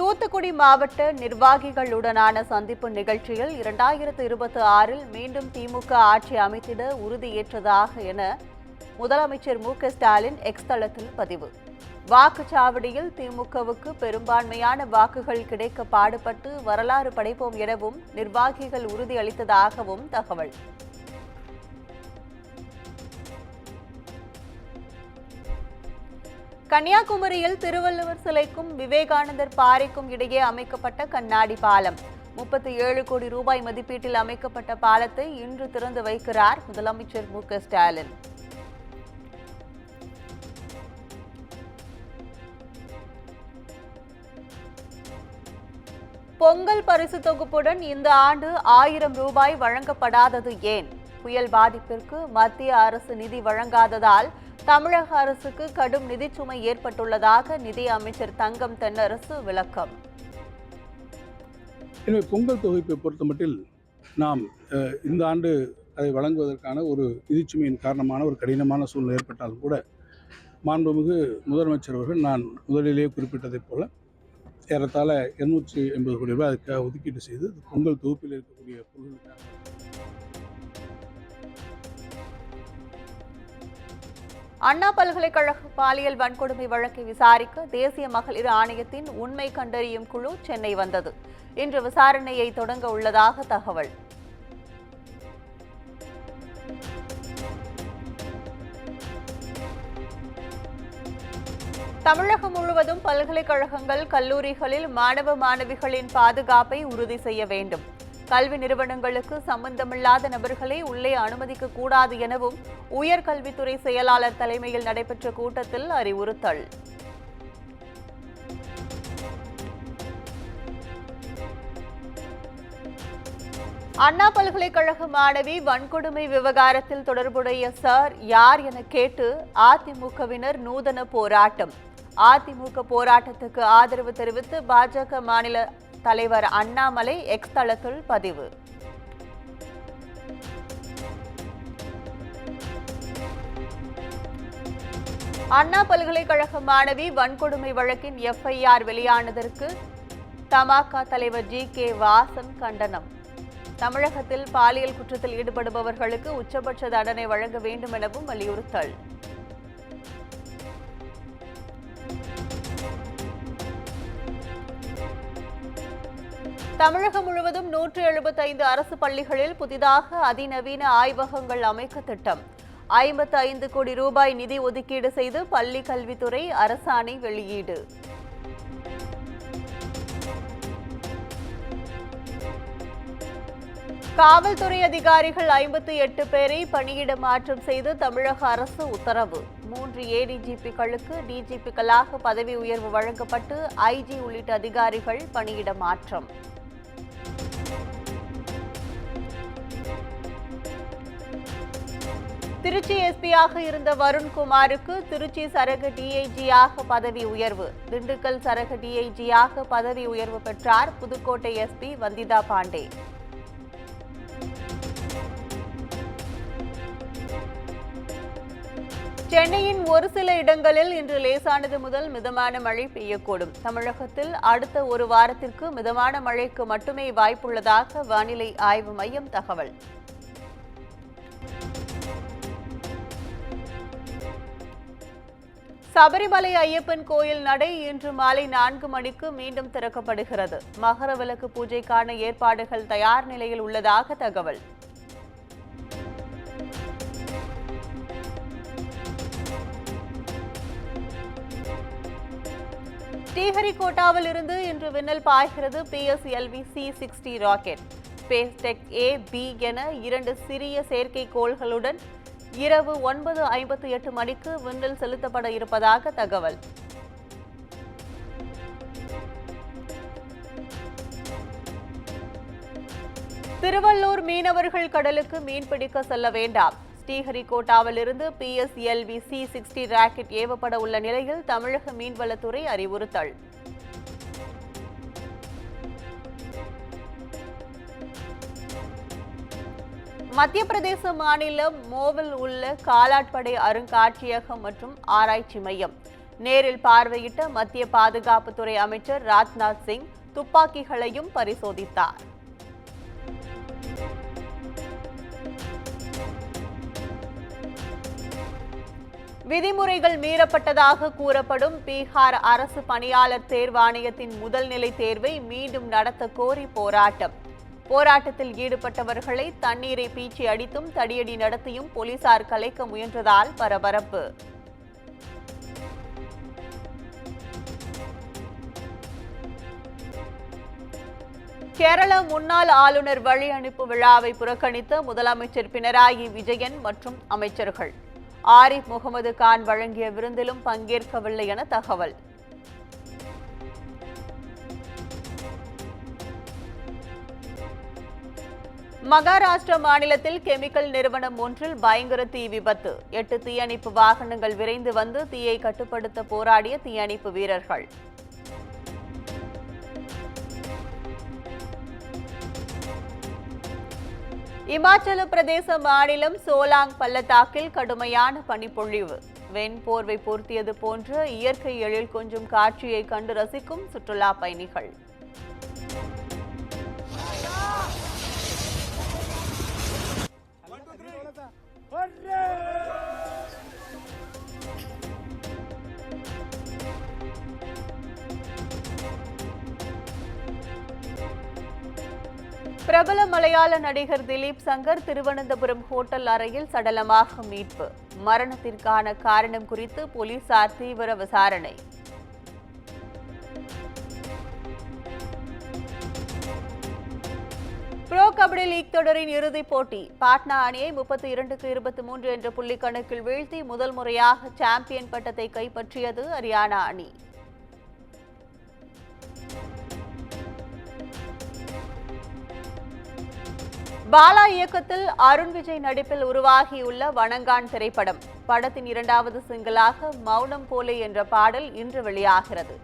தூத்துக்குடி மாவட்ட நிர்வாகிகளுடனான சந்திப்பு நிகழ்ச்சியில் 2026 மீண்டும் திமுக ஆட்சி அமைத்திட உறுதியேற்றதாக என முதலமைச்சர் மு.க.ஸ்டாலின் எக்ஸ் தளத்தில் பதிவு. வாக்குச்சாவடியில் திமுகவுக்கு பெரும்பான்மையான வாக்குகள் கிடைக்க பாடுபட்டு வரலாறு படைப்போம் எனவும் நிர்வாகிகள் உறுதியளித்ததாகவும் தகவல். கன்னியாகுமரியில் திருவள்ளுவர் சிலைக்கும் விவேகானந்தர் பாறைக்கும் இடையே அமைக்கப்பட்ட கண்ணாடி பாலம் 37 கோடி ரூபாய் மதிப்பீட்டில் அமைக்கப்பட்ட பாலத்தை இன்று திறந்து வைக்கிறார் முதலமைச்சர் மு.க.ஸ்டாலின். பொங்கல் பரிசு தொகுப்புடன் இந்த ஆண்டு 1000 ரூபாய் வழங்கப்படாதது ஏன்? புயல் பாதிப்பிற்கு மத்திய அரசு நிதி வழங்காததால் தமிழக அரசுக்கு கடும் நிதிச்சுமை ஏற்பட்டுள்ளதாக நிதி அமைச்சர் தங்கம் தென்னரசு விளக்கம். எனவே பொங்கல் தொகுப்பை பொறுத்தமட்டில் நாம் இந்த ஆண்டு அதை வழங்குவதற்கான ஒரு நிதிச்சுமையின் காரணமான ஒரு கடினமான சூழ்நிலை ஏற்பட்டாலும் கூட மாண்புமிகு முதலமைச்சர் அவர்கள் நான் முதலிலேயே குறிப்பிட்டதைப் போல ஏறத்தாழ 280 கோடி ரூபாய் அதுக்காக ஒதுக்கீடு செய்து பொங்கல் தொகுப்பில் இருக்கக்கூடிய பொருட்களுக்காக அண்ணா பல்கலைக்கழக பாலியல் வன்கொடுமை வழக்கை விசாரிக்க தேசிய மகளிர் ஆணையத்தின் உண்மை கண்டறியும் குழு சென்னை வந்தது. இன்று விசாரணையை தொடங்க உள்ளதாக தகவல். தமிழகம் முழுவதும் பல்கலைக்கழகங்கள், கல்லூரிகளில் மாணவ மாணவிகளின் பாதுகாப்பை உறுதி செய்ய வேண்டும். கல்வி நிறுவனங்களுக்கு சம்பந்தமில்லாத நபர்களை உள்ளே அனுமதிக்க கூடாது எனவும் உயர்கல்வித்துறை செயலாளர் தலைமையில் நடைபெற்ற கூட்டத்தில் அறிவுறுத்தல். அண்ணா பல்கலைக்கழக மாணவி வன்கொடுமை விவகாரத்தில் தொடர்புடைய சார் யார் என கேட்டு அதிமுகவினர் நூதன போராட்டம். அதிமுக போராட்டத்துக்கு ஆதரவு தெரிவித்து பாஜக மாநில தலைவர் அண்ணாமலை எக்ஸ் தளத்தில் பதிவு. அண்ணா பல்கலைக்கழக மாணவி வன்கொடுமை வழக்கின் எஃப்ஐஆர் வெளியானதற்கு தமாக தலைவர் ஜி.கே. வாசன் கண்டனம். தமிழகத்தில் பாலியல் குற்றத்தில் ஈடுபடுபவர்களுக்கு உச்சபட்ச தண்டனை வழங்க வேண்டும் எனவும் வலியுறுத்தல். தமிழகம் முழுவதும் 175 அரசு பள்ளிகளில் புதிதாக அதிநவீன ஆய்வகங்கள் அமைக்க திட்டம். 55 கோடி ரூபாய் நிதி ஒதுக்கீடு செய்து பள்ளி கல்வித்துறை அரசாணை வெளியீடு. காவல்துறை அதிகாரிகள் 58 பேரை பணியிட மாற்றம் செய்து தமிழக அரசு உத்தரவு. 3 ஏடிஜிபிக்களுக்கு டிஜிபிக்களாக பதவி உயர்வு வழங்கப்பட்டு ஐஜி உள்ளிட்ட அதிகாரிகள் பணியிட மாற்றம். திருச்சி எஸ்பியாக இருந்த வருண்குமாருக்கு திருச்சி சரக டிஐஜியாக பதவி உயர்வு. திண்டுக்கல் சரக டிஐஜியாக பதவி உயர்வு பெற்றார் புதுக்கோட்டை எஸ்பி வந்திதா பாண்டே. சென்னையின் ஒரு சில இடங்களில் இன்று லேசானது முதல் மிதமான மழை பெய்யக்கூடும். தமிழகத்தில் அடுத்த ஒரு வாரத்திற்கு மிதமான மழைக்கு மட்டுமே வாய்ப்புள்ளதாக வானிலை ஆய்வு மையம் தகவல். சபரிமலை ஐயப்பன் கோயில் நடை இன்று மாலை 4 மணிக்கு மீண்டும் திறக்கப்படுகிறது. மகர விளக்கு பூஜைக்கான ஏற்பாடுகள் தயார் நிலையில் உள்ளதாக தகவல். ஸ்ரீஹரிகோட்டாவில் இருந்து இன்று விண்ணல் பாய்கிறது PSLV C-60 rocket. Space tech A, B என 2 சிறிய செயற்கைக்கோள்களுடன் இரவு 9:58 மணிக்கு விண்ணில் செலுத்தப்பட இருப்பதாக தகவல். திருவள்ளூர் மீனவர்கள் கடலுக்கு மீன்பிடிக்க செல்ல வேண்டாம். ஸ்ரீஹரிகோட்டாவில் இருந்து PSLV C-60 ராக்கெட் ஏவப்பட உள்ள நிலையில் தமிழக மீன்வளத்துறை அறிவுறுத்தல். மத்திய பிரதேச மாநிலம் மோவில் உள்ள காலாட்படை அருங்காட்சியகம் மற்றும் ஆராய்ச்சி மையம் நேரில் பார்வையிட்ட மத்திய பாதுகாப்புத்துறை அமைச்சர் ராஜ்நாத் சிங் துப்பாக்கிகளையும் பரிசோதித்தார். விதிமுறைகள் மீறப்பட்டதாக கூறப்படும் பீகார் அரசு பணியாளர் தேர்வாணையத்தின் முதல்நிலை தேர்வை மீண்டும் நடத்த கோரி போராட்டம். போராட்டத்தில் ஈடுபட்டவர்களை தண்ணீரை பீச்சி அடித்தும் தடியடி நடத்தியும் போலீசார் கலைக்க முயன்றதால் பரபரப்பு. கேரள முன்னாள் ஆளுநர் வழி அனுப்பு விழாவை புறக்கணித்த முதலமைச்சர் பினராயி விஜயன் மற்றும் அமைச்சர்கள். ஆரிஃப் முகமது கான் வழங்கிய விருந்திலும் பங்கேற்கவில்லை என தகவல். மகாராஷ்டிரா மாநிலத்தில் கெமிக்கல் நிறுவனம் ஒன்றில் பயங்கர தீ விபத்து. 8 தீயணைப்பு வாகனங்கள் விரைந்து வந்து தீயை கட்டுப்படுத்த போராடிய தீயணைப்பு வீரர்கள். இமாச்சல பிரதேச மாநிலம் சோலாங் பள்ளத்தாக்கில் கடுமையான பனிப்பொழிவு. வெண்போர்வை போர்த்தியது போன்ற இயற்கை எழில் கொஞ்சம் காட்சியை கண்டு ரசிக்கும் சுற்றுலா பயணிகள். பிரபல மலையாள நடிகர் திலீப் சங்கர் திருவனந்தபுரம் ஹோட்டல் அறையில் சடலமாக மீட்பு. மரணத்திற்கான காரணம் குறித்து போலீசார் தீவிர விசாரணை. புரோ கபடி லீக் தொடரின் இறுதிப் போட்டி. பாட்னா அணியை 32-23 என்ற புள்ளி கணக்கில் வீழ்த்தி முதல் முறையாக சாம்பியன் பட்டத்தை கைப்பற்றியது ஹரியானா அணி. பாலா இயக்கத்தில் அருண் விஜய் நடிப்பில் உருவாகியுள்ள வணங்கான் திரைப்படம். படத்தின் 2வது சிங்கிளாக மௌனம் போலே என்ற பாடல் இன்று வெளியாகிறது.